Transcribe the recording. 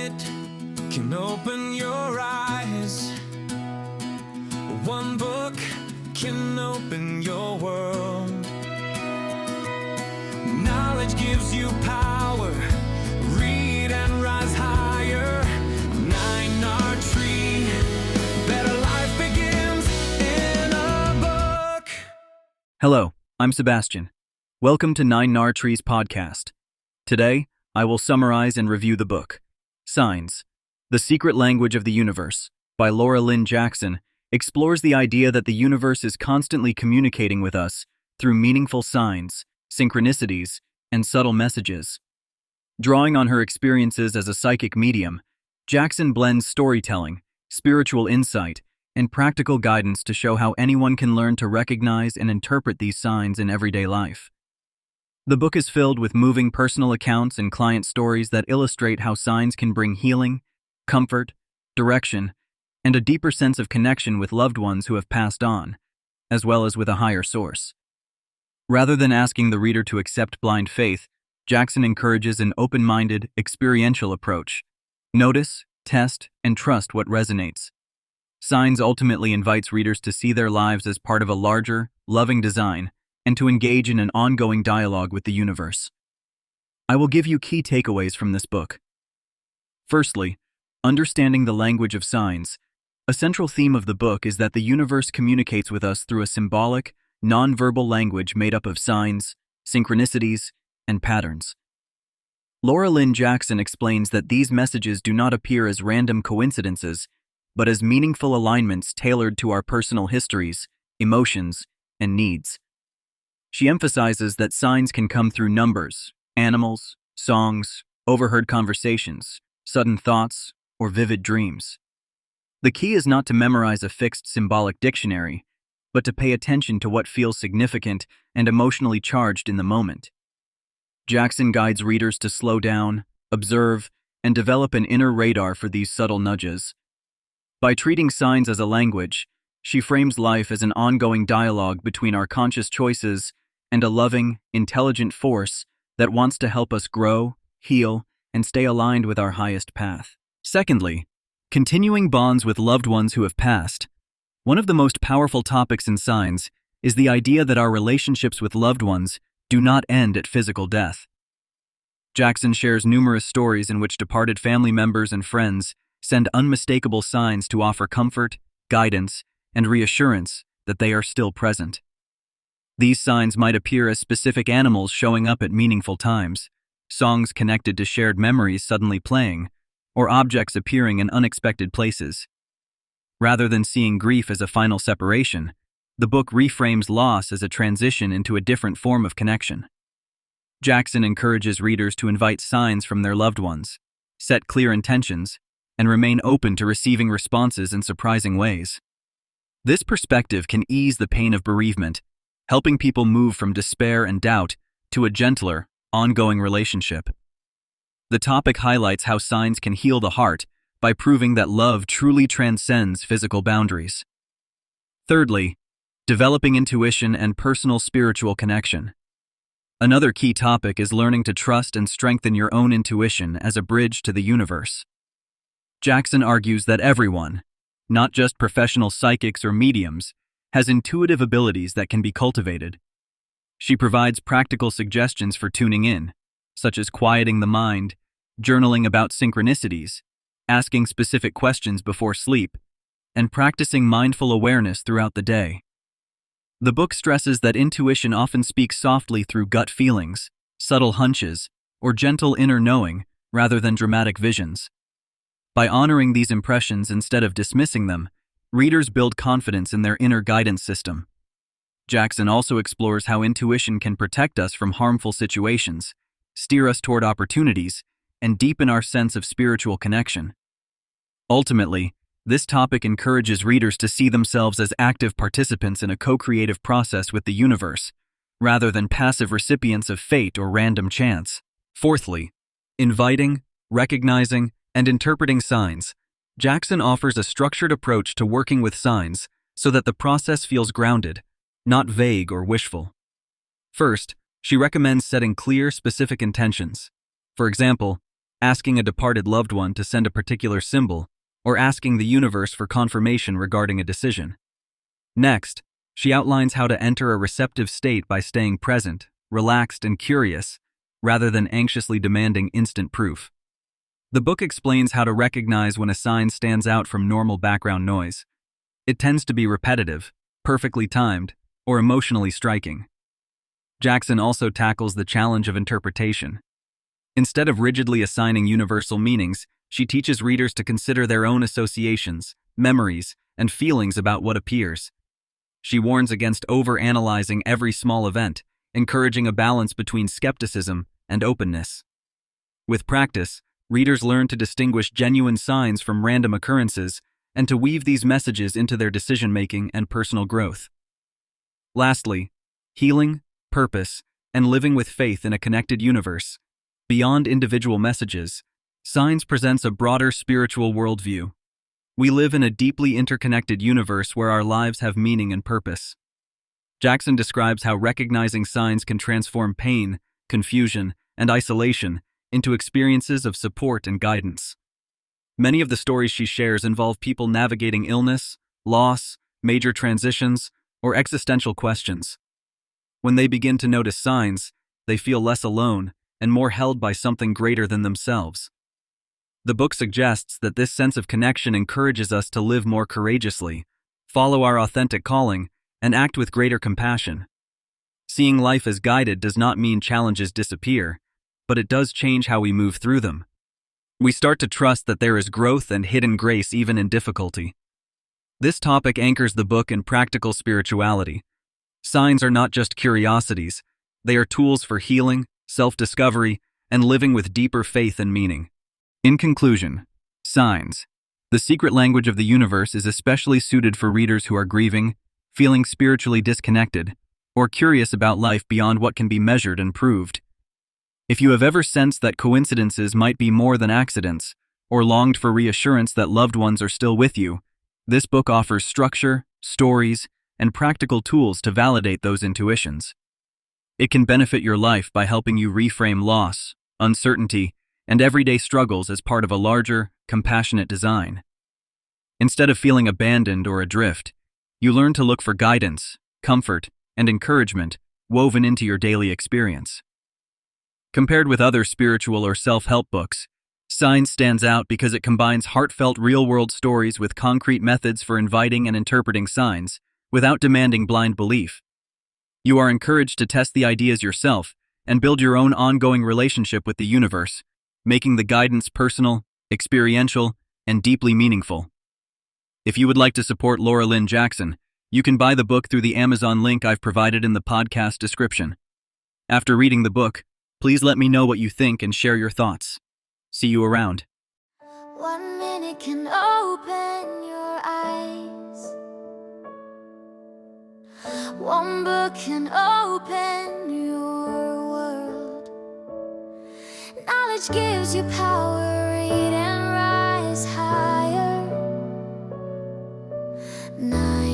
minute can open your eyes. One book can open your world. Knowledge gives you power. Read and rise higher. 9 Tree. Better life begins in a book. Hello, I'm Sebastian. Welcome to 9 Tree's podcast. Today, I will summarize and review the book, Signs, The Secret Language of the Universe, by Lynne Jackson, explores the idea that the universe is constantly communicating with us through meaningful signs, synchronicities, and subtle messages. Drawing on her experiences as a psychic medium, Jackson blends storytelling, spiritual insight, and practical guidance to show how anyone can learn to recognize and interpret these signs in everyday life. The book is filled with moving personal accounts and client stories that illustrate how signs can bring healing, comfort, direction, and a deeper sense of connection with loved ones who have passed on, as well as with a higher source. Rather than asking the reader to accept blind faith, Jackson encourages an open-minded, experiential approach. Notice, test, and trust what resonates. Signs ultimately invites readers to see their lives as part of a larger, loving design, and to engage in an ongoing dialogue with the universe. I will give you key takeaways from this book. Firstly, understanding the language of signs. A central theme of the book is that the universe communicates with us through a symbolic, nonverbal language made up of signs, synchronicities, and patterns. Lynne Jackson explains that these messages do not appear as random coincidences, but as meaningful alignments tailored to our personal histories, emotions, and needs. She emphasizes that signs can come through numbers, animals, songs, overheard conversations, sudden thoughts, or vivid dreams. The key is not to memorize a fixed symbolic dictionary, but to pay attention to what feels significant and emotionally charged in the moment. Jackson guides readers to slow down, observe, and develop an inner radar for these subtle nudges. By treating signs as a language, she frames life as an ongoing dialogue between our conscious choices and a loving, intelligent force that wants to help us grow, heal, and stay aligned with our highest path. Secondly, continuing bonds with loved ones who have passed. One of the most powerful topics in signs is the idea that our relationships with loved ones do not end at physical death. Jackson shares numerous stories in which departed family members and friends send unmistakable signs to offer comfort, guidance, and reassurance that they are still present. These signs might appear as specific animals showing up at meaningful times, songs connected to shared memories suddenly playing, or objects appearing in unexpected places. Rather than seeing grief as a final separation, the book reframes loss as a transition into a different form of connection. Jackson encourages readers to invite signs from their loved ones, set clear intentions, and remain open to receiving responses in surprising ways. This perspective can ease the pain of bereavement, helping people move from despair and doubt to a gentler, ongoing relationship. The topic highlights how signs can heal the heart by proving that love truly transcends physical boundaries. Thirdly, developing intuition and personal spiritual connection. Another key topic is learning to trust and strengthen your own intuition as a bridge to the universe. Jackson argues that everyone, not just professional psychics or mediums, has intuitive abilities that can be cultivated. She provides practical suggestions for tuning in, such as quieting the mind, journaling about synchronicities, asking specific questions before sleep, and practicing mindful awareness throughout the day. The book stresses that intuition often speaks softly through gut feelings, subtle hunches, or gentle inner knowing rather than dramatic visions. By honoring these impressions instead of dismissing them, readers build confidence in their inner guidance system. Jackson also explores how intuition can protect us from harmful situations, steer us toward opportunities, and deepen our sense of spiritual connection. Ultimately, this topic encourages readers to see themselves as active participants in a co-creative process with the universe, rather than passive recipients of fate or random chance. Fourthly, inviting, recognizing, and interpreting signs. Jackson offers a structured approach to working with signs so that the process feels grounded, not vague or wishful. First, she recommends setting clear, specific intentions. For example, asking a departed loved one to send a particular symbol, or asking the universe for confirmation regarding a decision. Next, she outlines how to enter a receptive state by staying present, relaxed, and curious, rather than anxiously demanding instant proof. The book explains how to recognize when a sign stands out from normal background noise. It tends to be repetitive, perfectly timed, or emotionally striking. Jackson also tackles the challenge of interpretation. Instead of rigidly assigning universal meanings, she teaches readers to consider their own associations, memories, and feelings about what appears. She warns against over-analyzing every small event, encouraging a balance between skepticism and openness. With practice, readers learn to distinguish genuine signs from random occurrences and to weave these messages into their decision-making and personal growth. Lastly, healing, purpose, and living with faith in a connected universe. Beyond individual messages, Signs presents a broader spiritual worldview. We live in a deeply interconnected universe where our lives have meaning and purpose. Jackson describes how recognizing signs can transform pain, confusion, and isolation into experiences of support and guidance. Many of the stories she shares involve people navigating illness, loss, major transitions, or existential questions. When they begin to notice signs, they feel less alone and more held by something greater than themselves. The book suggests that this sense of connection encourages us to live more courageously, follow our authentic calling, and act with greater compassion. Seeing life as guided does not mean challenges disappear, but it does change how we move through them. We start to trust that there is growth and hidden grace even in difficulty. This topic anchors the book in practical spirituality. Signs are not just curiosities, they are tools for healing, self-discovery, and living with deeper faith and meaning. In conclusion, Signs, the secret language of the universe, is especially suited for readers who are grieving, feeling spiritually disconnected, or curious about life beyond what can be measured and proved. If you have ever sensed that coincidences might be more than accidents, or longed for reassurance that loved ones are still with you, this book offers structure, stories, and practical tools to validate those intuitions. It can benefit your life by helping you reframe loss, uncertainty, and everyday struggles as part of a larger, compassionate design. Instead of feeling abandoned or adrift, you learn to look for guidance, comfort, and encouragement woven into your daily experience. Compared with other spiritual or self-help books, Signs stands out because it combines heartfelt real-world stories with concrete methods for inviting and interpreting signs, without demanding blind belief. You are encouraged to test the ideas yourself and build your own ongoing relationship with the universe, making the guidance personal, experiential, and deeply meaningful. If you would like to support Lynne Jackson, you can buy the book through the Amazon link I've provided in the podcast description. After reading the book, please let me know what you think and share your thoughts. See you around. 1 minute can open your eyes. One book can open your world. Knowledge gives you power, read and rise higher. 9